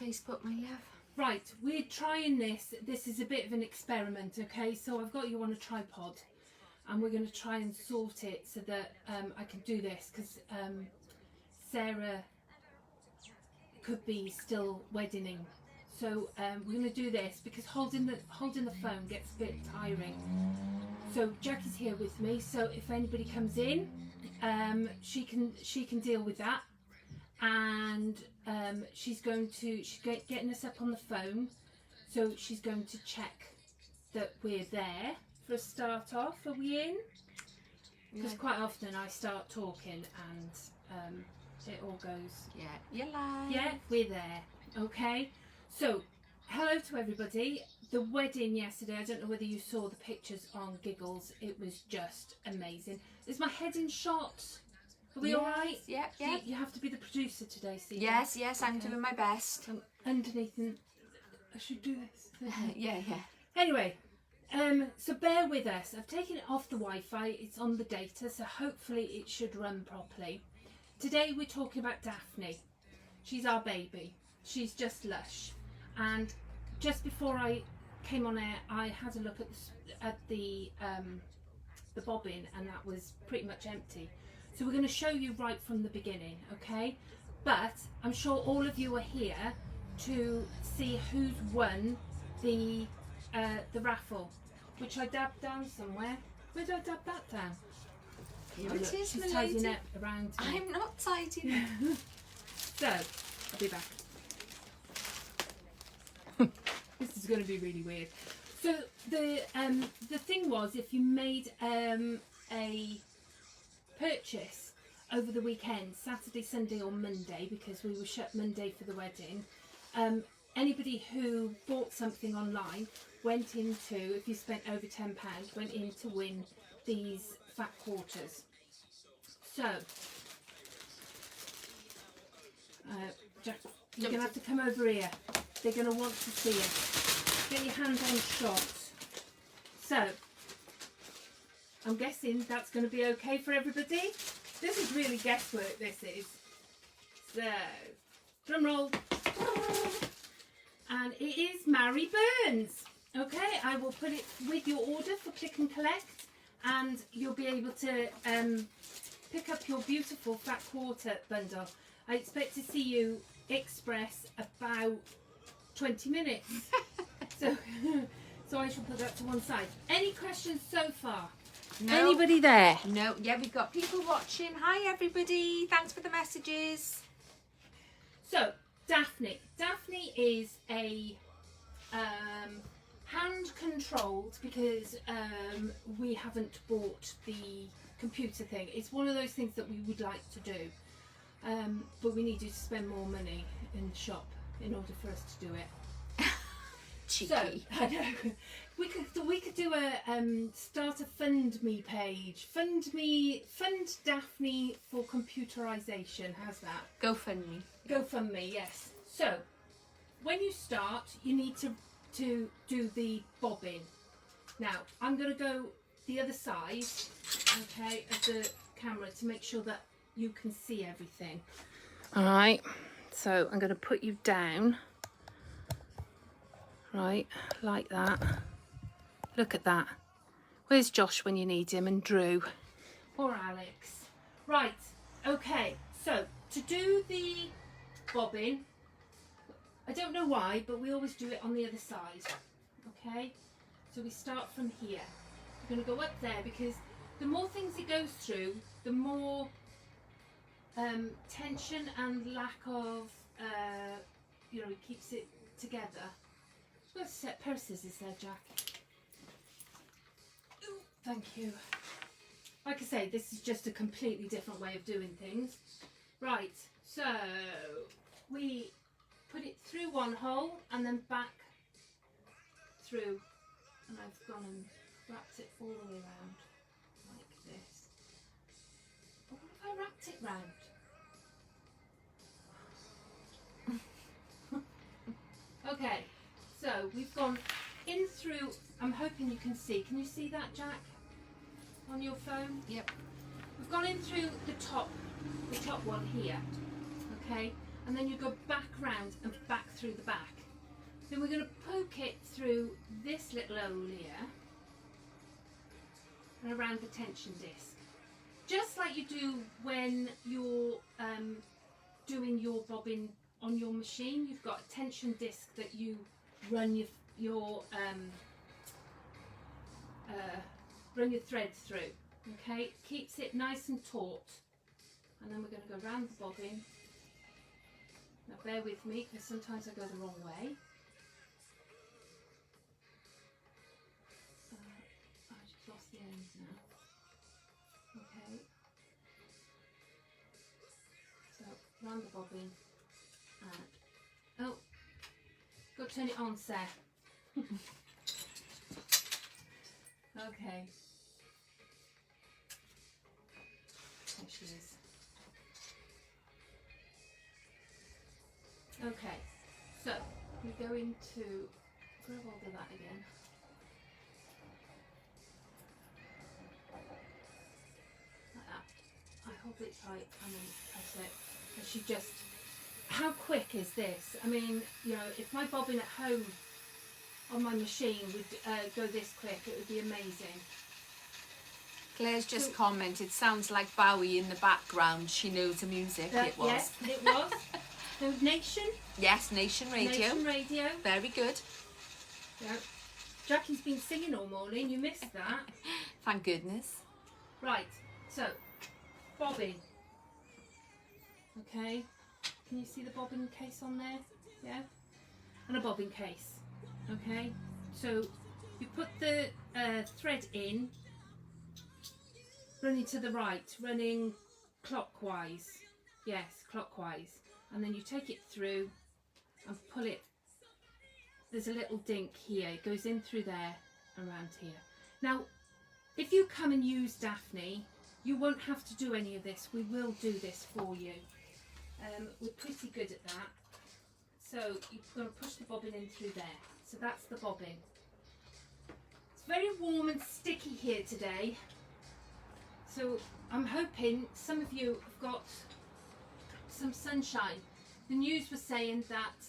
Facebook, my love. Right, we're trying this. This is a bit of an experiment, okay? So I've got you on a tripod, and we're going to try and sort it so that I can do this, because Sarah could be still wedding. So we're going to do this because holding the phone gets a bit tiring. So Jackie's here with me. So if anybody comes in, she can deal with that. And she's getting us up on the phone, so she's going to check that we're there for a start off. Are we in? Because quite often I start talking and it all goes, yeah, you're live. Yeah, we're there. Okay, so hello to everybody. The wedding yesterday, I don't know whether you saw the pictures on Giggles. It was just amazing. Is my head in shot? Are we all right? Yeah. You have to be the producer today, Steve. Yes, I'm doing my best. Underneath, and I should do this. Yeah. Anyway, so bear with us. I've taken it off the Wi-Fi. It's on the data, so hopefully it should run properly. Today we're talking about Daphne. She's our baby. She's just lush. And just before I came on air, I had a look at the bobbin, and that was pretty much empty. So we're going to show you right from the beginning, okay? But I'm sure all of you are here to see who's won the raffle, which I dabbed down somewhere. Where did I dab that down? Here oh, it look, is, she's tidying it around me. I'm not tidying. So, I'll be back. This is going to be really weird. So the thing was, if you made a purchase over the weekend, Saturday, Sunday or Monday, because we were shut Monday for the wedding, anybody who bought something online went into, if you spent over £10, went in to win these fat quarters. So Jack, you're going to have to come over here. They're going to want to see it. Get your hand on shot. So I'm guessing that's going to be okay for everybody. This is really guesswork, this is. So, drum roll. And it is Mary Burns. Okay, I will put it with your order for click and collect, and you'll be able to pick up your beautiful fat quarter bundle. I expect to see you express about 20 minutes. So I shall put that to one side. Any questions so far? No. Anybody there? No. Yeah, we've got people watching. Hi, everybody. Thanks for the messages. So, Daphne. Daphne is a hand-controlled, because we haven't bought the computer thing. It's one of those things that we would like to do, but we need you to spend more money in the shop in order for us to do it. Cheeky. So, I know. We could do a start a fund me page. Fund Daphne for computerization. How's that? GoFundMe. GoFundMe, yes. So when you start, you need to do the bobbin. Now I'm going to go the other side, okay, of the camera to make sure that you can see everything. All right. So I'm going to put you down. Right, like that. Look at that. Where's Josh when you need him, and Drew? Or Alex. Right, okay. So, to do the bobbin, I don't know why, but we always do it on the other side. Okay? So we start from here. We're going to go up there, because the more things it goes through, the more tension and lack of, it keeps it together. Got a set pair of scissors there, Jack. Ooh, thank you. Like I say, this is just a completely different way of doing things. Right, so we put it through one hole and then back through, and I've gone and wrapped it all the way around like this. But what if I wrapped it round? Okay. So we've gone in through, I'm hoping you can see. Can you see that, Jack, on your phone? Yep. We've gone in through the top one here, okay? and then you go back round and back through the back. Then we're going to poke it through this little hole here and around the tension disc, just like you do when you're doing your bobbin on your machine. You've got a tension disc that you run your thread through. Okay, keeps it nice and taut. And then we're going to go round the bobbin. Now bear with me, because sometimes I go the wrong way. I just lost the ends now. Okay. So round the bobbin. And oh, got to turn it on, Seth. Okay. There she is. Okay, so we're going to grab hold of that again. Like that. I hold it tight and then press it. And she just, how quick is this? I mean, you know, if my bobbin at home on my machine would go this quick, it would be amazing. Claire's just commented, sounds like Bowie in the background. She knows the music. It was. Yes, it was. So Nation? Yes, Nation Radio. Nation Radio. Very good. Yeah. Jackie's been singing all morning, you missed that. Thank goodness. Right, so, bobbin. Okay, can you see the bobbin case on there? Yeah? And a bobbin case. Okay, so you put the thread in, running to the right, running clockwise. Yes, clockwise. And then you take it through and pull it. There's a little dink here. It goes in through there and around here. Now, if you come and use Daphne, you won't have to do any of this. We will do this for you. We're pretty good at that. So you're going to push the bobbin in through there. So that's the bobbin. It's very warm and sticky here today. So I'm hoping some of you have got some sunshine. The news was saying that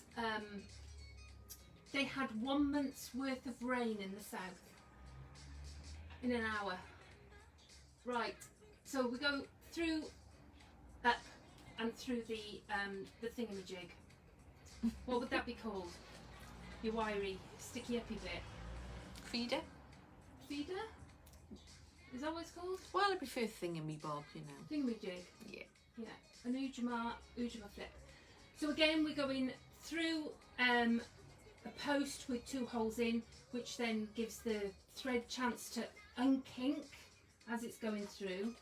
they had 1 month's worth of rain in the south in an hour. Right, so we go through up and through the thingamajig. What would that be called? Your wiry, sticky uppy bit. Feeder? Feeder? Is that what it's called? Well, I prefer thingamy-bob, you know. Thingamajig. Yeah. Yeah, an Ujima flip. So again, we're going through a post with 2 holes in, which then gives the thread chance to unkink as it's going through.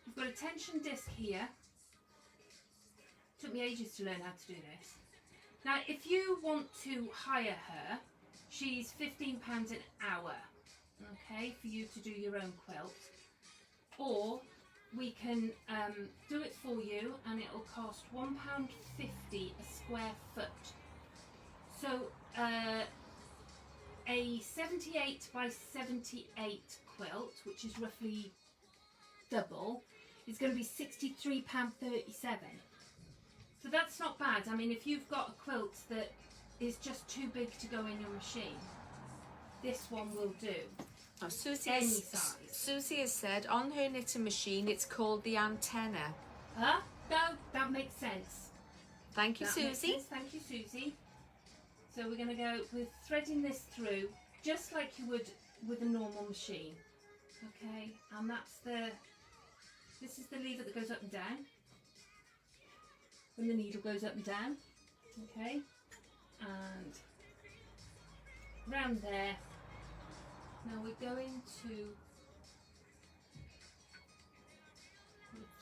We've got a tension disc here. Took me ages to learn how to do this. Now, if you want to hire her, she's £15 an hour, okay, for you to do your own quilt. Or we can do it for you and it'll cost £1.50 a square foot. So a 78 by 78 quilt, which is roughly double, is going to be £63.37. So that's not bad. I mean, if you've got a quilt that is just too big to go in your machine, this one will do. Oh, Susie has said on her knitting machine it's called the antenna. Huh? No, that makes sense. Thank you, Susie. Thank you, Susie. So we're going to go with threading this through just like you would with a normal machine. Okay, and this is the lever that goes up and down. When the needle goes up and down. Okay, and round there. Now we're going to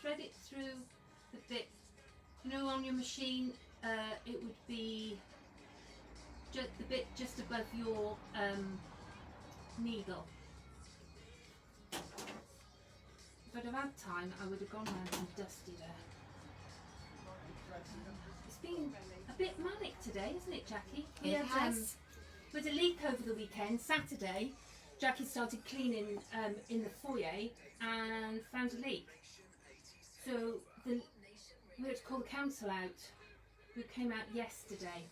thread it through the bit, you know, on your machine it would be just the bit just above your needle. If I'd have had time, I would have gone around and dusted her. It's been a bit manic today, isn't it, Jackie? We had a leak over the weekend, Saturday. Jackie started cleaning in the foyer and found a leak. So we had to call the council out who came out yesterday.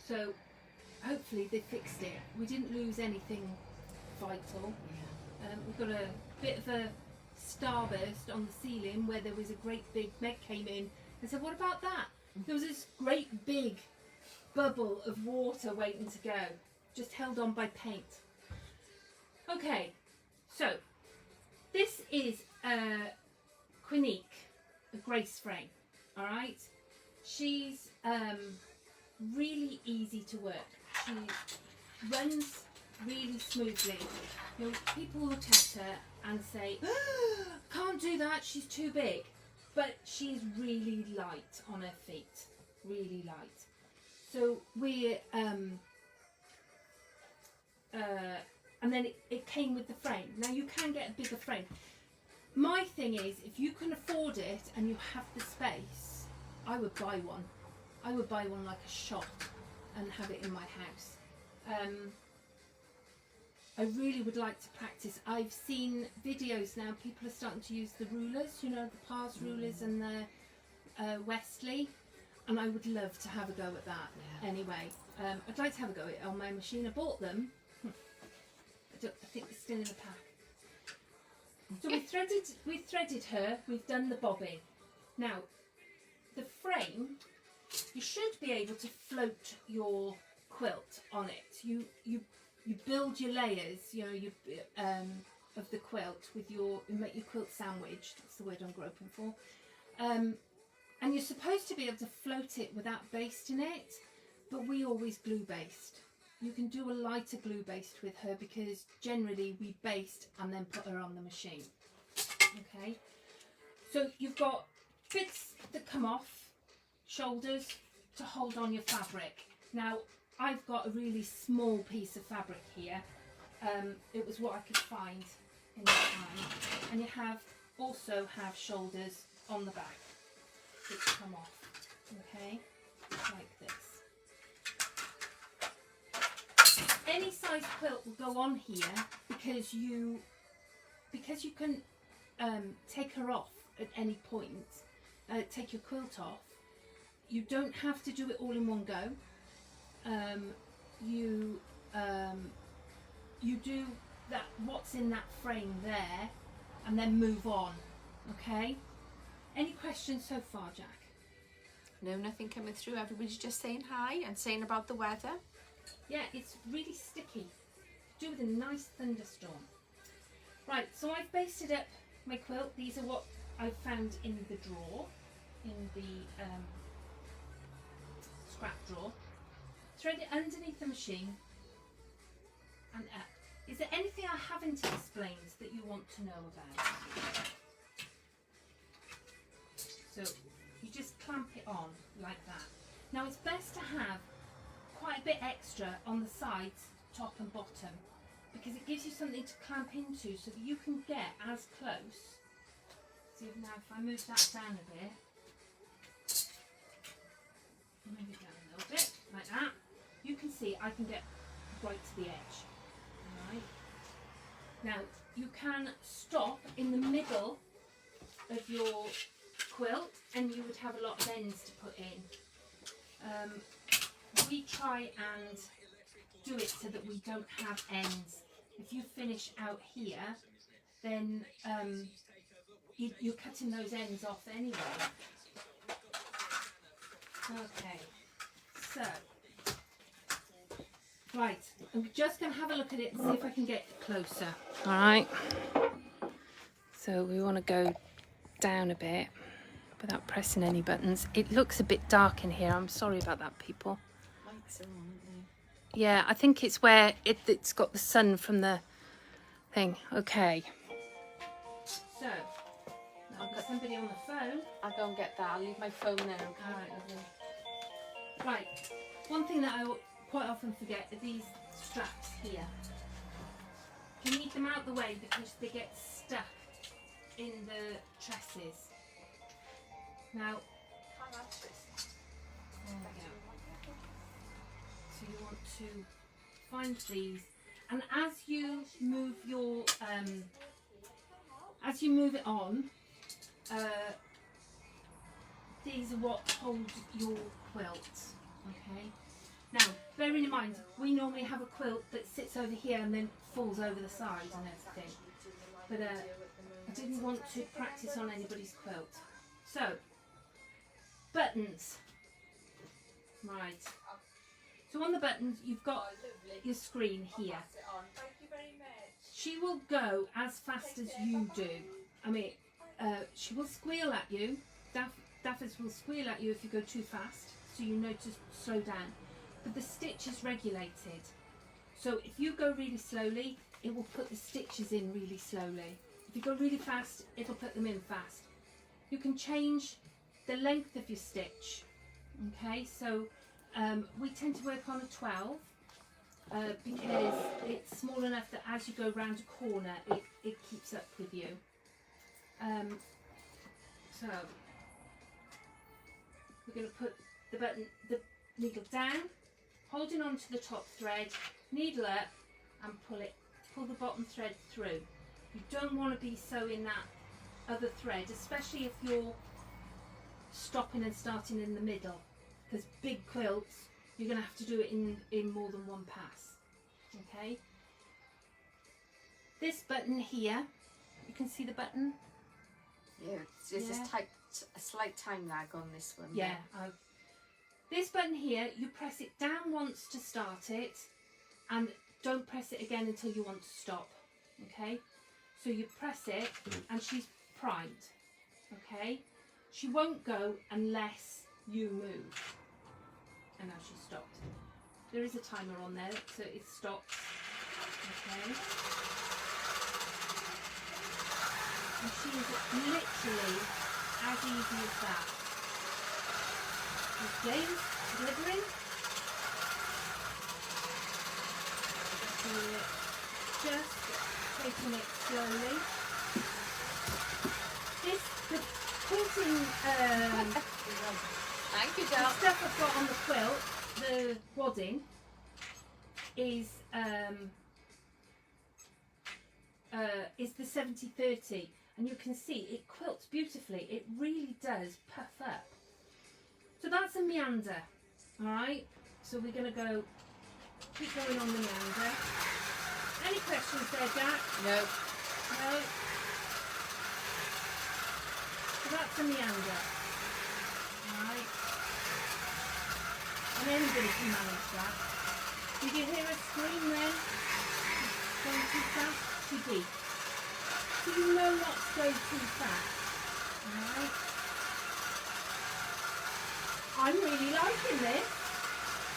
So hopefully they fixed it. We didn't lose anything vital. We've got a bit of a starburst on the ceiling where there was a great big Meg came in and said, what about that? There was this great big bubble of water waiting to go, just held on by paint. Okay, so this is Quinique, a Grace frame, all right? She's really easy to work. She runs really smoothly. You know, people look at her and say, oh, can't do that, she's too big. But she's really light on her feet, really light. So we, and then it came with the frame. Now you can get a bigger frame. My thing is, if you can afford it and you have the space, I would buy one. I would buy one like a shop and have it in my house. I really would like to practice. I've seen videos now, people are starting to use the rulers, you know, the Pars rulers and the Westley, and I would love to have a go at that. Anyway. I'd like to have a go at it on my machine. I bought them. I think it's still in the pack. So we threaded her, we've done the bobbing. Now, the frame, you should be able to float your quilt on it. You build your layers, you know, of the quilt with you make your quilt sandwich. That's the word I'm groping for. And you're supposed to be able to float it without basting it, but we always glue baste. You can do a lighter glue baste with her because generally we baste and then put her on the machine. Okay, so you've got bits that come off, shoulders to hold on your fabric. Now I've got a really small piece of fabric here. It was what I could find in the time, and you also have shoulders on the back which come off. Okay, like this. Any size quilt will go on here because you can take her off at any point, take your quilt off. You don't have to do it all in one go. You do that what's in that frame there and then move on. Okay, any questions so far, Jack? No, nothing coming through. Everybody's just saying hi and saying about the weather. Yeah, it's really sticky. Do with a nice thunderstorm. Right, so I've basted up my quilt. These are what I've found in the drawer, in the scrap drawer. Thread it underneath the machine and up. Is there anything I haven't explained that you want to know about? So you just clamp it on like that. Now it's best to have quite a bit extra on the sides, top and bottom, because it gives you something to clamp into so that you can get as close. See, now if I move that down a bit, move it down a little bit, like that, you can see I can get right to the edge. Alright. Now you can stop in the middle of your quilt and you would have a lot of ends to put in. We try and do it so that we don't have ends. If you finish out here, then you're cutting those ends off anyway. Okay, so, right, I'm just going to have a look at it and see if I can get closer. All right, so we want to go down a bit without pressing any buttons. It looks a bit dark in here. I'm sorry about that, people. Lights are on, aren't they? Yeah, I think it's where it's got the sun from the thing. Okay. So, I've got somebody on the phone. I'll go and get that. I'll leave my phone there. Okay. Alright, lovely. Right, one thing that I quite often forget are these straps here. You need them out the way because they get stuck in the tresses. Now, there we go. So you want to find these, and as you move your as you move it on, these are what hold your quilt. Okay. Now, bearing in mind, we normally have a quilt that sits over here and then falls over the sides and everything. But I didn't want to practice on anybody's quilt. So, buttons. Right. So on the buttons, you've got your screen here. She will go as fast as you do. I mean, she will squeal at you. Daffodils will squeal at you if you go too fast, so you know to slow down. But the stitch is regulated. So if you go really slowly, it will put the stitches in really slowly. If you go really fast, it'll put them in fast. You can change the length of your stitch. Okay, so we tend to work on a 12 because it's small enough that as you go round a corner, it keeps up with you. So we're going to put the needle down, holding on to the top thread, needle up, and pull the bottom thread through. You don't want to be sewing that other thread, especially if you're stopping and starting in the middle, because big quilts, you're going to have to do it in more than one pass. Okay. This button here, you can see the button. Yeah, it's just a slight time lag on this one. Yeah. This button here, you press it down once to start it, and don't press it again until you want to stop. Okay. So you press it, and she's primed. Okay. She won't go unless you move. And now she's stopped. There is a timer on there, so it stops. Okay. And she is literally as easy as that. With James delivering. Just taking it slowly. The quilting Thank you, the Dal. stuff I've got on the quilt, the wadding, is the 70/30, and you can see it quilts beautifully. It really does puff up. So that's a meander, all right. So we're going to keep going on the meander. Any questions there, Jack? No. No. So that's a meander, all right. And anybody can manage that. Did you hear a scream then? Going too fast, too deep. So you know not to go too fast. Alright. I'm really liking this.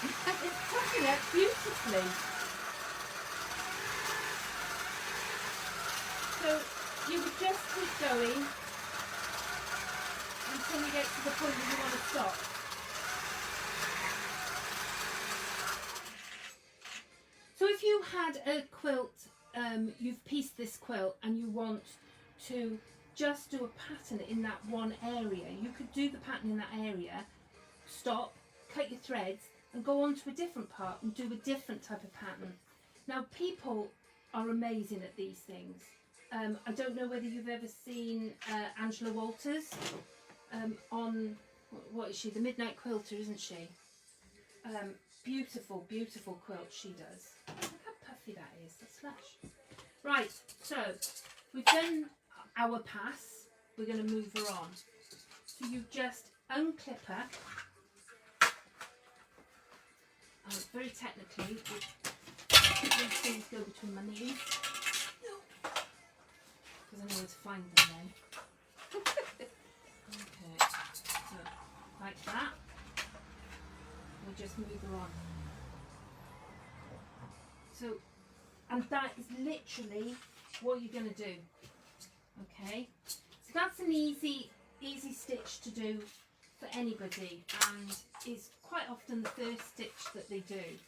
It's puffing up beautifully. So you would just keep going until you get to the point where you want to stop. So if you had a quilt, you've pieced this quilt and you want to just do a pattern in that one area, you could do the pattern in that area, stop, cut your threads and go on to a different part and do a different type of pattern. Now people are amazing at these things. I don't know whether you've ever seen Angela Walters on, what is she, the Midnight Quilter, isn't she? Beautiful, beautiful quilt she does. Look how puffy that is, that's flash. Right, so we've done our pass, we're going to move her on. So you just unclip her. Very technically, these things go between my knees. Because I know where to find them then. Okay, so like that. We'll just move her on. So, and that is literally what you're going to do. Okay, so that's an easy stitch to do for anybody, and is quite often the first stitch that they do.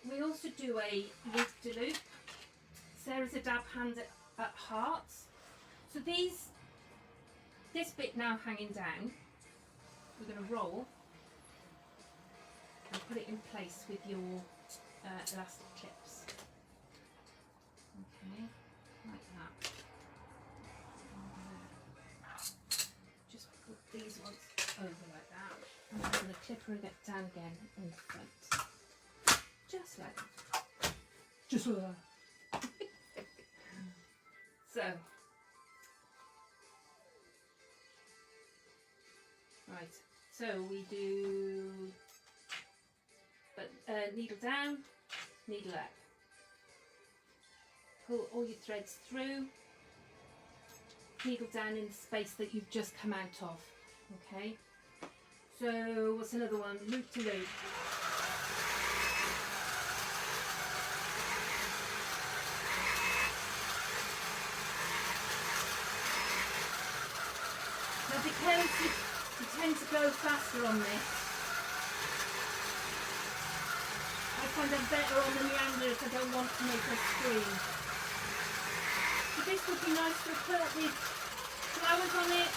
We also do a loop de loop. Sarah's a dab hand at hearts. So this bit now hanging down, we're going to roll and put it in place with your elastic clips. Okay, like that. Just clip her down again in the front. Just like that. Just like that. So, right, so we do needle down, needle up. Pull all your threads through, needle down in the space that you've just come out of, okay? So, what's another one? Loop to loop. Now because you tend to go faster on this, I find I'm better on the meander if I don't want to make her scream. So this would be nice to put with flowers on it.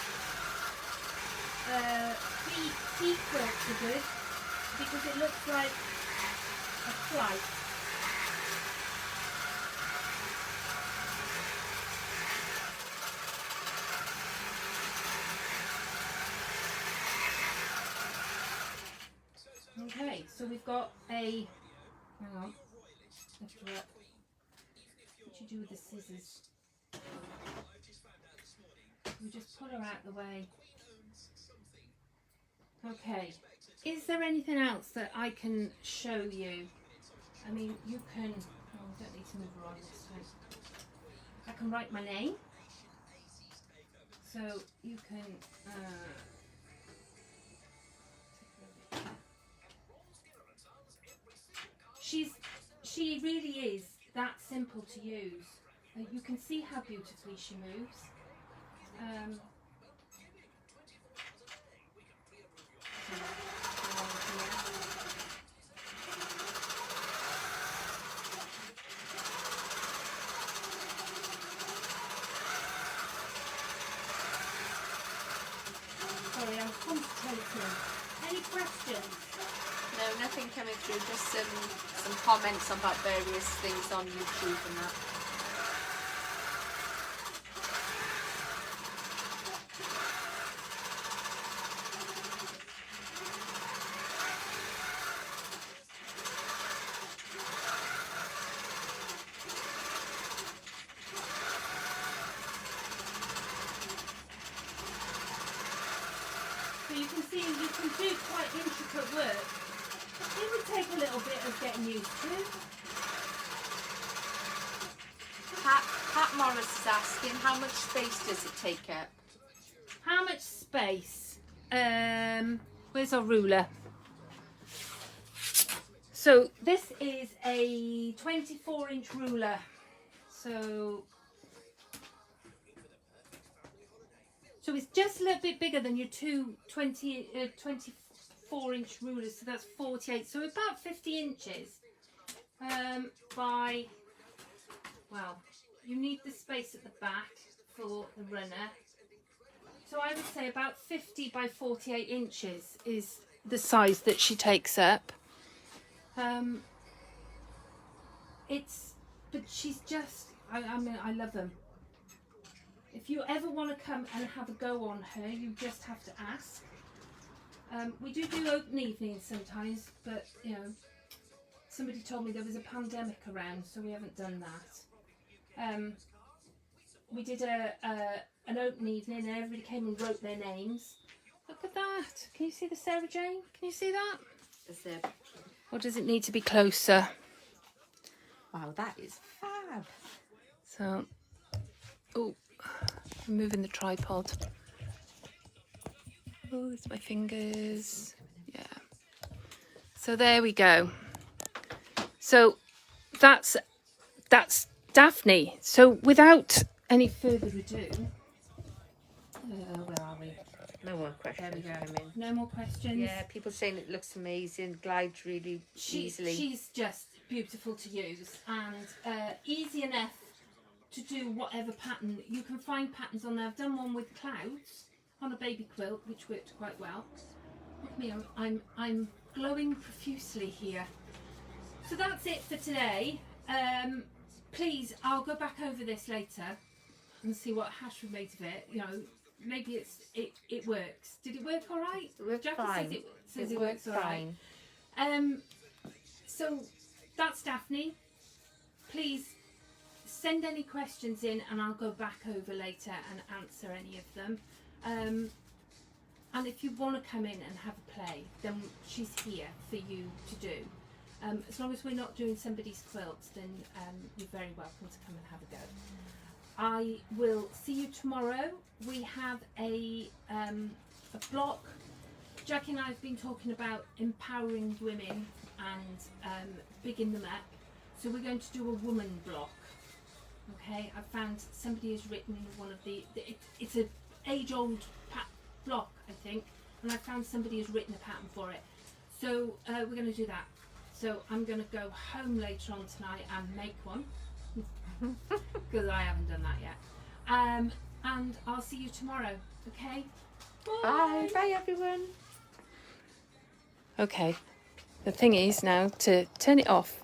Tea quilts are good because it looks like a flight. Okay, so we've got a, hang on, lift her up. What do you do with the scissors? We just pull her out the way. Okay, is there anything else that I can show you? I mean, you can, oh, I don't need to move her on this time. I can write my name. So you can, she really is that simple to use. You can see how beautifully she moves. Sorry, I'm concentrating. Any questions? No, nothing coming through, just some comments about various things on YouTube and that. So you can see you can do quite intricate work. It would take a little bit of getting used to. Pat Morris is asking, how much space does it take up? How much space? Where's our ruler? So this is a 24-inch ruler. So it's just a little bit bigger than your two 24-inch rulers, so that's 48, so about 50 inches by, well, you need the space at the back for the runner, so I would say about 50 by 48 inches is the size that she takes up. But she's just, I mean, I love them. If you ever want to come and have a go on her, you just have to ask. We do open evenings sometimes, but you know, somebody told me there was a pandemic around, so we haven't done that. We did an open evening and everybody came and wrote their names. Look at that. Can you see the Sarah Jane? Can you see that? Is there... Or does it need to be closer? Wow, that is fab. So, oh, I'm moving the tripod. Oh, it's my fingers. Yeah. So there we go. So that's Daphne. So without any further ado, where are we? No more questions. There we go. No more questions. Yeah, people saying it looks amazing, glides really easily. She's just beautiful to use and easy enough to do whatever pattern. You can find patterns on there. I've done one with clouds on a baby quilt, which worked quite well. Look at me, I'm glowing profusely here. So that's it for today. Please, I'll go back over this later and see what hash we made of it. You know, maybe it works. Did it work all right? It worked Jackie fine. says it works all right. So that's Daphne. Please send any questions in and I'll go back over later and answer any of them. And if you want to come in and have a play, then she's here for you to do. As long as we're not doing somebody's quilts, then you're very welcome to come and have a go. I will see you tomorrow. We have a block. Jackie and I have been talking about empowering women and bigging them up. So we're going to do a woman block. Okay, I found somebody has written one of it's an age-old block, I think, and I found somebody has written a pattern for it. So we're going to do that. So I'm going to go home later on tonight and make one because I haven't done that yet. And I'll see you tomorrow. Okay. Bye. Bye, everyone. Okay, the thing is now to turn it off.